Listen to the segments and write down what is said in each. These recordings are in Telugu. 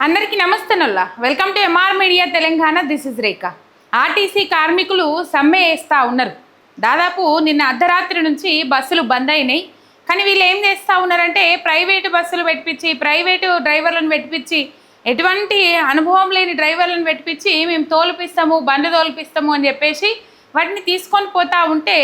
అందరికీ నమస్తేనల్లా welcome to MR media Telangana. This is Rekha. RTC కార్మికులు సమ్మె వేస్తూ ఉన్నారు. దాదాపు నిన్న అర్ధరాత్రి నుంచి బస్సులు బంద్ అయినాయి. కానీ వీళ్ళు ఏం చేస్తూ ఉన్నారంటే ప్రైవేటు బస్సులు పెట్టించి, ప్రైవేటు డ్రైవర్లను పెట్టించి, ఎటువంటి అనుభవం లేని డ్రైవర్లను పెట్టించి మేము తోలిపిస్తాము, బండి తోలిపిస్తాము అని చెప్పేసి వాటిని తీసుకొని పోతూ ఉంటే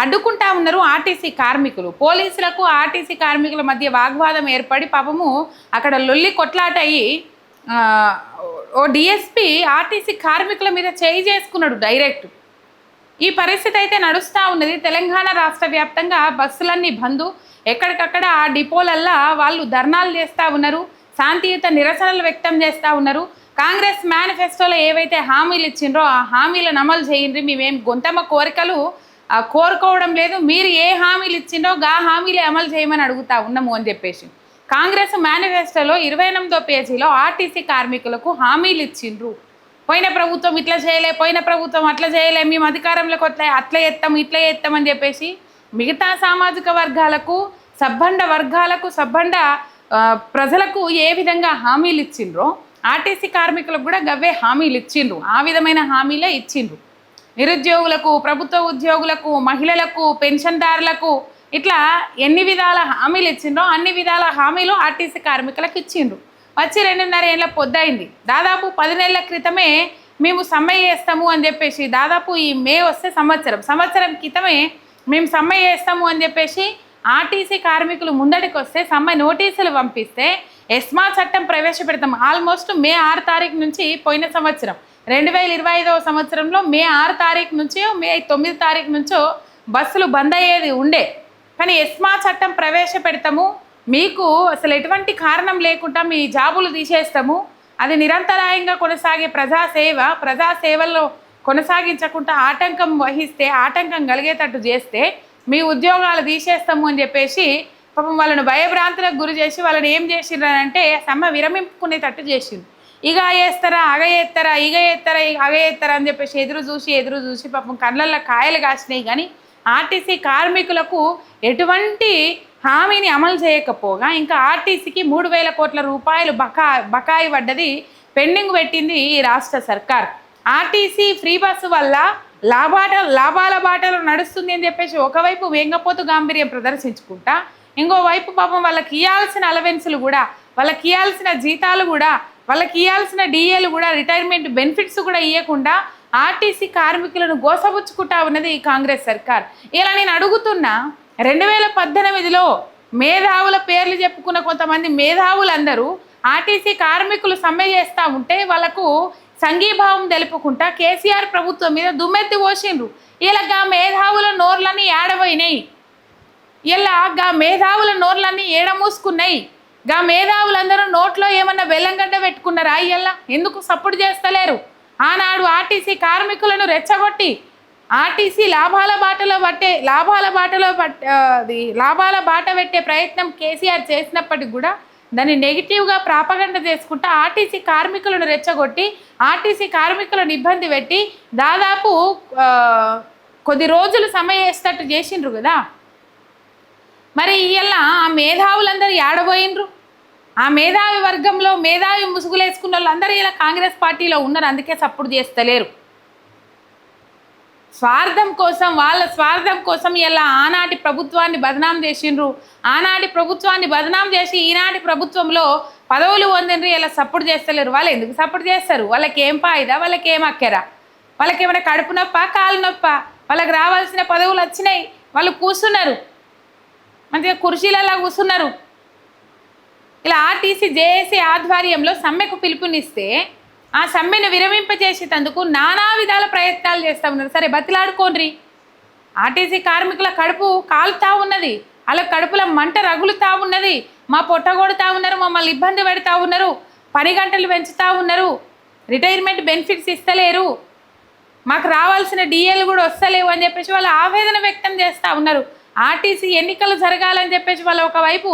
అడ్డుకుంటా ఉన్నారు ఆర్టీసీ కార్మికులు. పోలీసులకు ఆర్టీసీ కార్మికుల మధ్య వాగ్వాదం ఏర్పడి పాపము అక్కడ లొల్లి కొట్లాట అయ్యి ఓ డిఎస్పీ ఆర్టీసీ కార్మికుల మీద చేయి చేసుకున్నాడు డైరెక్ట్. ఈ పరిస్థితి అయితే నడుస్తూ ఉన్నది. తెలంగాణ రాష్ట్ర వ్యాప్తంగా బస్సులన్నీ బందు. ఎక్కడికక్కడ ఆ డిపోలల్లా వాళ్ళు ధర్నాలు చేస్తూ ఉన్నారు, శాంతియుత నిరసనలు వ్యక్తం చేస్తూ ఉన్నారు. కాంగ్రెస్ మేనిఫెస్టోలో ఏవైతే హామీలు ఇచ్చిండ్రో ఆ హామీలను అమలు చేయండి, మేమేం గొంతమ్మ కోరికలు కోరుకోవడం లేదు, మీరు ఏ హామీలు ఇచ్చిండో గా హామీలే అమలు చేయమని అడుగుతా ఉన్నాము అని చెప్పేసి కాంగ్రెస్ మేనిఫెస్టోలో 28వ పేజీలో ఆర్టీసీ కార్మికులకు హామీలు ఇచ్చిండ్రు. పోయిన ప్రభుత్వం ఇట్లా చేయలే, పోయిన ప్రభుత్వం అట్లా చేయలే, మేము అధికారంలోకి వస్తే అట్లా ఎత్తాం ఇట్లా ఎత్తామని చెప్పేసి మిగతా సామాజిక వర్గాలకు, సబ్బండ వర్గాలకు, సబ్బండ ప్రజలకు ఏ విధంగా హామీలు ఇచ్చిండ్రో ఆర్టీసీ కార్మికులకు కూడా గవ్వే హామీలు ఇచ్చిండ్రు. ఆ విధమైన హామీలే ఇచ్చిండ్రు. నిరుద్యోగులకు, ప్రభుత్వ ఉద్యోగులకు, మహిళలకు, పెన్షన్దారులకు ఇట్లా ఎన్ని విధాల హామీలు ఇచ్చిండ్రో అన్ని విధాల హామీలు ఆర్టీసీ కార్మికులకు ఇచ్చిండ్రు. వచ్చి 2.5 ఏళ్ళ పొద్దయింది. దాదాపు 10 నెలల క్రితమే మేము సమ్మె చేస్తాము అని చెప్పేసి, దాదాపు ఈ మే వస్తే సంవత్సరం క్రితమే మేము సమ్మె చేస్తాము అని చెప్పేసి ఆర్టీసీ కార్మికులు ముందడికి వస్తే సమ్మె నోటీసులు పంపిస్తే ఎస్మా చట్టం ప్రవేశపెడతాం. ఆల్మోస్ట్ మే 6 తారీఖు నుంచి పోయిన సంవత్సరం 2025వ సంవత్సరంలో మే 6 తారీఖు నుంచో మే 9 తారీఖు నుంచో బస్సులు బంద్ అయ్యేది ఉండే. కానీ ఎస్మా చట్టం ప్రవేశపెడతాము, మీకు అసలు ఎటువంటి కారణం లేకుండా మీ జాబులు తీసేస్తాము, అది నిరంతరాయంగా కొనసాగే ప్రజాసేవల్లో కొనసాగించకుండా ఆటంకం వహిస్తే, ఆటంకం కలిగేటట్టు చేస్తే మీ ఉద్యోగాలు తీసేస్తాము అని చెప్పేసి పాపం వాళ్ళను భయభ్రాంతులకు గురి చేసి వాళ్ళని ఏం చేసిండ్రంటే సమ్మె విరమింపుకునేటట్టు చేసిండ్రు. ఇక చేస్తారా, అగ చేస్తారా, ఇగ చేస్తారా, అగ చేస్తారా అని చెప్పేసి ఎదురు చూసి పాపం కళ్ళల్లో కాయలు కాసినాయి. కానీ ఆర్టీసీ కార్మికులకు ఎటువంటి హామీని అమలు చేయకపోగా ఇంకా ఆర్టీసీకి 3,000 కోట్ల రూపాయలు బకాయి పడ్డది, పెండింగ్ పెట్టింది ఈ రాష్ట్ర సర్కార్. ఆర్టీసీ ఫ్రీ బస్సు వల్ల లాభాల బాటలో నడుస్తుంది అని చెప్పేసి ఒకవైపు వేంగపోతు గాంభీర్యం ప్రదర్శించుకుంటా, ఇంకోవైపు పాపం వాళ్ళకి ఇవ్వాల్సిన అలవెన్సులు కూడా, వాళ్ళకి ఇవ్వాల్సిన జీతాలు కూడా, వాళ్ళకి ఇవ్వాల్సిన డిఏలు కూడా, రిటైర్మెంట్ బెనిఫిట్స్ కూడా ఇవ్వకుండా ఆర్టీసీ కార్మికులను గోసబుచ్చుకుంటా ఉన్నది ఈ కాంగ్రెస్ సర్కార్. ఇలా నేను అడుగుతున్నా, 2018లో మేధావుల పేర్లు చెప్పుకున్న కొంతమంది మేధావులందరూ ఆర్టీసీ కార్మికులు సమ్మె చేస్తూ ఉంటే వాళ్ళకు సంఘీభావం తెలుపుకుంటా కేసీఆర్ ప్రభుత్వం మీద దుమ్మెత్తి పోసిండ్రు. ఇలా మేధావుల నోర్లన్నీ ఏడబోయినాయి, ఇలా మేధావుల నోర్లన్నీ ఏడమూసుకున్నాయి. మేధావులందరూ నోట్లో ఏమన్నా బెల్లంగడ్డ పెట్టుకున్నారా? ఇలా ఎందుకు సపోర్ట్ చేస్తలేరు? ఆనాడు ఆర్టీసీ కార్మికులను రెచ్చగొట్టి ఆర్టీసీ లాభాల బాట పెట్టే ప్రయత్నం కేసీఆర్ చేసినప్పటికి కూడా దాన్ని నెగిటివ్గా ప్రాపగండ చేసుకుంటా ఆర్టీసీ కార్మికులను రెచ్చగొట్టి ఆర్టీసీ కార్మికులను ఇబ్బంది పెట్టి దాదాపు కొద్ది రోజులు సమ్మె చేసేటట్టు చేసిండ్రు కదా. మరి ఇలా ఆ మేధావులందరూ ఏడబోయినరు? ఆ మేధావి వర్గంలో మేధావి ముసుగులేసుకున్న వాళ్ళందరూ ఇలా కాంగ్రెస్ పార్టీలో ఉన్నారు, అందుకే సపోర్ట్ చేస్తలేరు. వాళ్ళ స్వార్థం కోసం ఇలా ఆనాటి ప్రభుత్వాన్ని బదనాం చేసిండ్రు. ఆనాటి ప్రభుత్వాన్ని బదనాం చేసి ఈనాటి ప్రభుత్వంలో పదవులు పొందిండ్రు, ఇలా సపోర్ట్ చేస్తలేరు. వాళ్ళు ఎందుకు సపోర్ట్ చేస్తారు? వాళ్ళకి ఏం ఫాయిదా? వాళ్ళకి ఏం అక్కరా? వాళ్ళకి ఏమైనా కడుపు నొప్ప, కాలు నొప్ప? వాళ్ళకి రావాల్సిన పదవులు వచ్చినాయి, వాళ్ళు కూర్చున్నారు, మంచిగా కుర్చీలలో కూర్చున్నారు. ఇలా ఆర్టీసీ జేఏసీ ఆధ్వర్యంలో సమ్మెకు పిలుపునిస్తే ఆ సమ్మెను విరమింపజేసేటందుకు నానా విధాల ప్రయత్నాలు చేస్తూ ఉన్నారు. సరే బతిలాడుకోండి, ఆర్టీసీ కార్మికుల కడుపు కాలుతూ ఉన్నది, అలా కడుపుల మంట రగులుతూ ఉన్నది, మా పొట్ట కొడుతూ ఉన్నారు, మమ్మల్ని ఇబ్బంది పెడతా ఉన్నారు, 10 గంటలు పెంచుతూ ఉన్నారు, రిటైర్మెంట్ బెనిఫిట్స్ ఇస్తలేరు, మాకు రావాల్సిన డిఏలు కూడా వస్తలేవు అని చెప్పేసి వాళ్ళు ఆవేదన వ్యక్తం చేస్తూ ఉన్నారు. ఆర్టీసీ ఎన్నికలు జరగాలని చెప్పేసి వాళ్ళు ఒకవైపు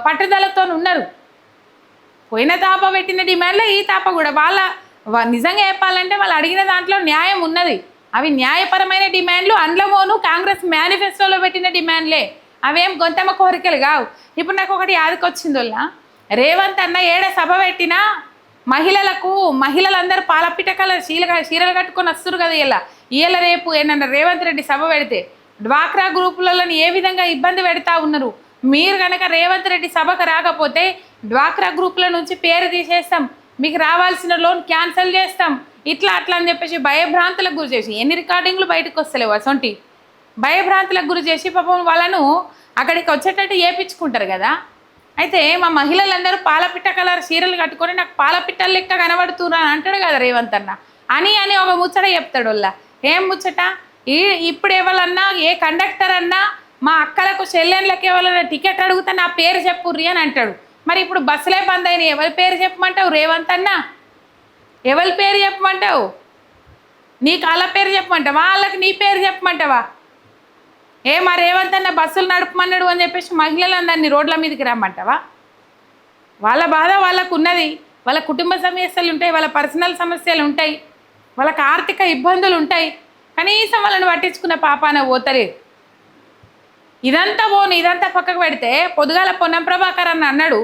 పట్టుదలతో ఉన్నారు. పోయిన తాప పెట్టిన డిమాండ్లో ఈ తాప కూడా నిజంగా చెప్పాలంటే వాళ్ళు అడిగిన దాంట్లో న్యాయం ఉన్నది. అవి న్యాయపరమైన డిమాండ్లు, అందులోనూ కాంగ్రెస్ మేనిఫెస్టోలో పెట్టిన డిమాండ్లే, అవేం గొంతమ్మ కోరికలు కావు. ఇప్పుడు నాకు ఒకటి యాదకొచ్చిందోళ్ళ, రేవంత్ అన్న ఏడ సభ పెట్టినా మహిళలందరూ పాలపిటకల చీరలు కట్టుకొని వస్తున్నారు కదా. ఇయ్యాల రేపు ఏమన్నా రేవంత్ రెడ్డి సభ పెడితే డ్వాక్రా గ్రూపులలో ఏ విధంగా ఇబ్బంది పెడతా ఉన్నారు. మీరు కనుక రేవంత్ రెడ్డి సభకు రాకపోతే డ్వాక్రా గ్రూపుల నుంచి పేరు తీసేస్తాం, మీకు రావాల్సిన లోన్ క్యాన్సిల్ చేస్తాం, ఇట్లా అట్లా అని చెప్పేసి భయభ్రాంతులకు గురి చేసి ఎన్ని రికార్డింగ్లు బయటకు వస్తలేవు అసొంటి భయభ్రాంతులకు గురి చేసి పాపం వాళ్ళను అక్కడికి వచ్చేటట్టు చేపించుకుంటారు కదా. అయితే మా మహిళలందరూ పాలపిట్ట కలర్ చీరలు కట్టుకొని నాకు పాలపిట్టల లెక్క కనబడుతున్నా అంటాడు కదా రేవంత్ అన్న. అని ఒక ముచ్చట చెప్తాడు వాళ్ళ. ఏం ముచ్చట? ఇప్పుడు ఎవరన్నా ఏ కండక్టర్ అన్నా మా అక్కలకు చెల్లెళ్ళకి ఎవరైనా టికెట్ అడుగుతా నా పేరు చెప్పుర్రి అని అంటాడు. మరి ఇప్పుడు బస్సులే బంద్ అయినాయి, ఎవరి పేరు చెప్పమంటావు రేవంత్ అన్న? ఎవరి పేరు చెప్పమంటావు? నీకు వాళ్ళ పేరు చెప్పమంటావా, వాళ్ళకి నీ పేరు చెప్పమంటావా? మా రేవంత్ అన్న బస్సులు నడపమన్నాడు అని చెప్పేసి మహిళలందరినీ రోడ్ల మీదకి రమ్మంటావా? వాళ్ళ బాధ వాళ్ళకు ఉన్నది, వాళ్ళ కుటుంబ సమస్యలు ఉంటాయి, వాళ్ళ పర్సనల్ సమస్యలు ఉంటాయి, వాళ్ళకి ఆర్థిక ఇబ్బందులు ఉంటాయి. కనీసం వాళ్ళని పట్టించుకున్న పాపాన పోతలేదు. ఇదంతా పక్కకు పెడితే పొద్దుగాల పొన్నం ప్రభాకర్ అన్న అన్నాడు.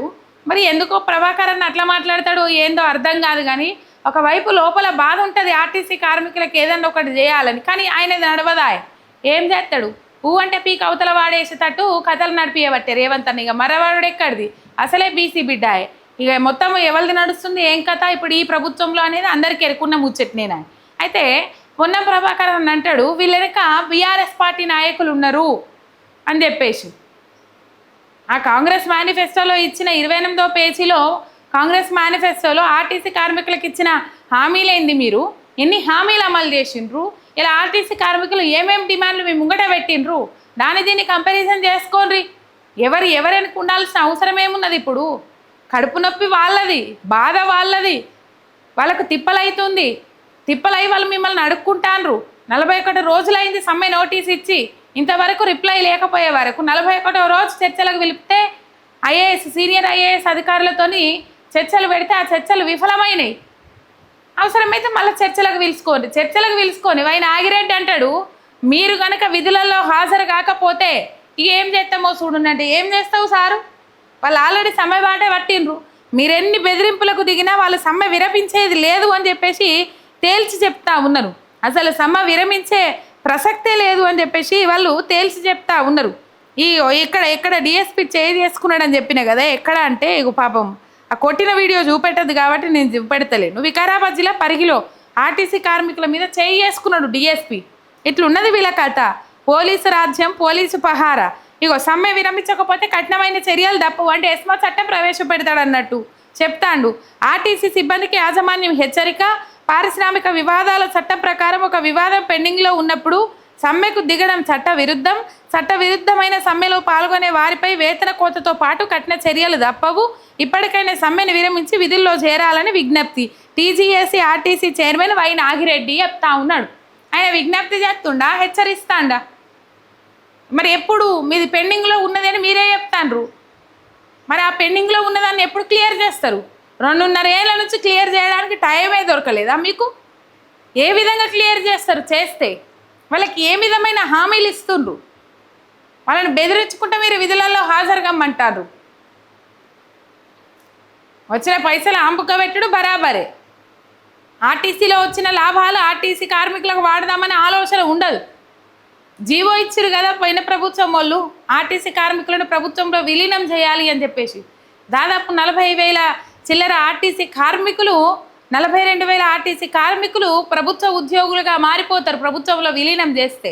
మరి ఎందుకో ప్రభాకర్ అన్న అట్లా మాట్లాడతాడు ఏందో అర్థం కాదు. కానీ ఒకవైపు లోపల బాధ ఉంటుంది ఆర్టీసీ కార్మికులకు ఏదన్నా ఒకటి చేయాలని. కానీ ఆయన నడవదా? ఏం చేస్తాడు? అంటే పీక్ అవతల వాడేసేటట్టు కథలు నడిపియబట్టే రేవంత్ అన్న. ఇక మరవాడు ఎక్కడిది? అసలే బీసీ బిడ్డాయే. ఇక మొత్తం ఎవరిది నడుస్తుంది ఏం కథ ఇప్పుడు ఈ ప్రభుత్వంలో అనేది అందరికీ ఎరుకున్న ముచ్చట్నేనా. అయితే పొన్నం ప్రభాకర్ అని అంటాడు వీళ్ళ వెనక బీఆర్ఎస్ పార్టీ నాయకులు ఉన్నారు అని చెప్పేసి. ఆ కాంగ్రెస్ మేనిఫెస్టోలో ఇచ్చిన 28వ పేజీలో కాంగ్రెస్ మేనిఫెస్టోలో ఆర్టీసీ కార్మికులకు ఇచ్చిన హామీలేంది, మీరు ఎన్ని హామీలు అమలు చేసిండ్రు, ఇలా ఆర్టీసీ కార్మికులు ఏమేమి డిమాండ్లు మీ ముంగట పెట్టిండ్రు, దీన్ని కంపారిజన్ చేసుకోండి. ఎవరెనికి ఉండాల్సిన అవసరం ఏమున్నది? ఇప్పుడు కడుపు నొప్పి వాళ్ళది, బాధ వాళ్ళది, వాళ్ళకు తిప్పలవుతుంది. తిప్పలై వాళ్ళు మిమ్మల్ని అడుక్కుంటాన్రు. 41 రోజులైంది సమ్మె నోటీస్ ఇచ్చి, ఇంతవరకు రిప్లై లేకపోయే వరకు 41వ రోజు చర్చలకు పిలిపితే సీనియర్ ఐఏఎస్ అధికారులతోని చర్చలు పెడితే ఆ చర్చలు విఫలమైనవి. అవసరమైతే మళ్ళీ చర్చలకు పిలుచుకొని ఆయన ఆగిరెడ్డి అంటాడు మీరు కనుక విధులలో హాజరు కాకపోతే ఏం చేస్తామో చూడండి. ఏం చేస్తావు సారు? వాళ్ళు ఆల్రెడీ సమ్మె బాటే పట్టిండ్రు. మీరెన్ని బెదిరింపులకు దిగినా వాళ్ళు సమ్మె విరమించేది లేదు అని చెప్పేసి తేల్చి చెప్తా ఉన్నారు. అసలు సమ్మె విరమించే ప్రసక్తే లేదు అని చెప్పేసి వాళ్ళు తేల్చి చెప్తా ఉన్నారు. ఎక్కడ డిఎస్పీ చేసుకున్నాడని చెప్పిన కదా. ఎక్కడ అంటే పాపం ఆ కొట్టిన వీడియో చూపెట్టదు కాబట్టి నేను చూపెడతలేను. వికారాబాద్ జిల్లా పరిగిలో ఆర్టీసీ కార్మికుల మీద చేసుకున్నాడు డిఎస్పీ. ఇట్లున్నది వీళ్ళ కథ. పోలీసు రాజ్యం, పోలీసు పహారా. సమ్మె విరమించకపోతే కఠినమైన చర్యలు తప్పవు అంటే ఎస్మా చట్టం ప్రవేశపెడతాడన్నట్టు చెప్తాండు. ఆర్టీసీ సిబ్బందికి యాజమాన్యం హెచ్చరిక. పారిశ్రామిక వివాదాల చట్టం ప్రకారం ఒక వివాదం పెండింగ్లో ఉన్నప్పుడు సమ్మెకు దిగడం చట్టవిరుద్ధమైన సమ్మెలో పాల్గొనే వారిపై వేతన కోతతో పాటు కఠిన చర్యలు తప్పవు. ఇప్పటికైనా సమ్మెను విరమించి విధుల్లో చేరాలని విజ్ఞప్తి. టీజీఏసీ ఆర్టీసీ చైర్మన్ వై నాగిరెడ్డి చెప్తా ఉన్నాడు. ఆయన విజ్ఞప్తి చేస్తుండా, హెచ్చరిస్తాండా? మరి ఎప్పుడు మీది పెండింగ్లో ఉన్నదని మీరే చెప్తాండ్రు. మరి ఆ పెండింగ్లో ఉన్నదాన్ని ఎప్పుడు క్లియర్ చేస్తారు? 2.5 ఏళ్ళ నుంచి క్లియర్ చేయడానికి టైమే దొరకలేదా మీకు? ఏ విధంగా క్లియర్ చేస్తారు? చేస్తే వాళ్ళకి ఏ విధమైన హామీలు ఇస్తుండ్రు? వాళ్ళని బెదిరించుకుంటే మీరు విధులలో హాజరుగమ్మంటారు. వచ్చిన పైసలు ఆంపుకబెట్టుడు బరాబరే. ఆర్టీసీలో వచ్చిన లాభాలు ఆర్టీసీ కార్మికులకు వాడదామనే ఆలోచన ఉండదు. జీవో ఇచ్చిరు కదా పోయిన ప్రభుత్వం వాళ్ళు ఆర్టీసీ కార్మికులను ప్రభుత్వంలో విలీనం చేయాలి అని చెప్పేసి. దాదాపు 40,000 చిల్లర ఆర్టీసీ కార్మికులు 42,000 ఆర్టీసీ కార్మికులు ప్రభుత్వ ఉద్యోగులుగా మారిపోతారు ప్రభుత్వంలో విలీనం చేస్తే.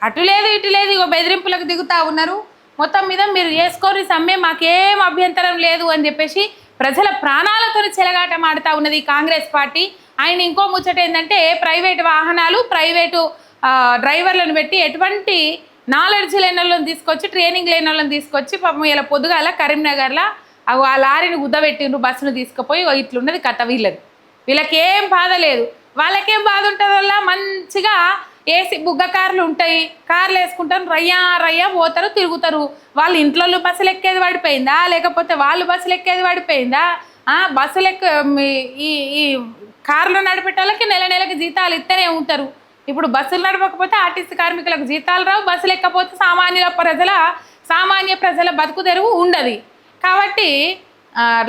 అటు లేదు ఇటు లేదు, బెదిరింపులకు దిగుతూ ఉన్నారు. మొత్తం మీద మీరు చేసుకొని సమ్మె మాకేం అభ్యంతరం లేదు అని చెప్పేసి ప్రజల ప్రాణాలతో చెలగాటం ఆడుతూ ఉన్నది కాంగ్రెస్ పార్టీ. ఆయన ఇంకో ముచ్చట ఏంటంటే ప్రైవేటు వాహనాలు, ప్రైవేటు డ్రైవర్లను పెట్టి ఎటువంటి నాలెడ్జ్ లేని వాళ్ళని తీసుకొచ్చి, ట్రైనింగ్ లేని వాళ్ళని తీసుకొచ్చి పాపం ఇలా పొద్దుగాల కరీంనగర్లో ఆ లారీని గుద్దబెట్టిండ్రు, బస్సును తీసుకుపోయి ఇట్లున్నది కథ వీళ్ళది. వీళ్ళకేం బాధ లేదు. వాళ్ళకేం బాధ ఉంటుంది వల్ల మంచిగా ఏసీ బుగ్గ కార్లు ఉంటాయి, కార్లు వేసుకుంటారు, రయ్యా పోతారు, తిరుగుతారు. వాళ్ళు ఇంట్లో బస్సులు ఎక్కేది పడిపోయిందా, లేకపోతే వాళ్ళు బస్సులు ఎక్కేది పడిపోయిందా? బస్సులు ఈ కార్లు నడిపే వాళ్ళకి నెలకి జీతాలు ఇస్తూనే ఉంటారు. ఇప్పుడు బస్సులు నడపకపోతే ఆర్టీసీ కార్మికులకు జీతాలు రావు, బస్సులు ఎక్కపోతే సామాన్య ప్రజల బతుకు తెరువు ఉండదు. కాబట్టి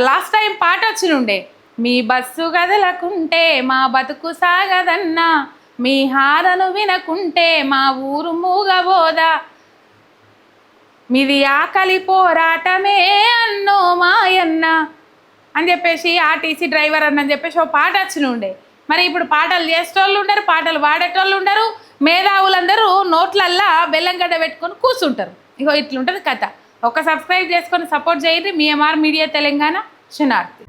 లాస్ట్ టైం పాట వచ్చినుండే, మీ బస్సు గదలకుంటే మా బతుకు సాగదన్నా, మీ హారను వినకుంటే మా ఊరు మూగబోదా, మీది ఆకలి పోరాటమే అన్నో మాయన్న అని చెప్పేసి ఆర్టీసీ డ్రైవర్ అని చెప్పేసి ఒక పాట వచ్చినుండే. మరి ఇప్పుడు పాటలు చేసేటోళ్ళు ఉండరు, పాటలు పాడేటోళ్ళు ఉండరు, మేధావులందరూ నోట్లల్లా బెల్లంగడ్డ పెట్టుకొని కూర్చుంటారు. ఇగో ఇట్లుంటుంది కథ. ఒక సబ్స్క్రైబ్ చేసుకొని సపోర్ట్ చేయండి. మీ ఎంఆర్ మీడియా తెలంగాణ. శనార్థి.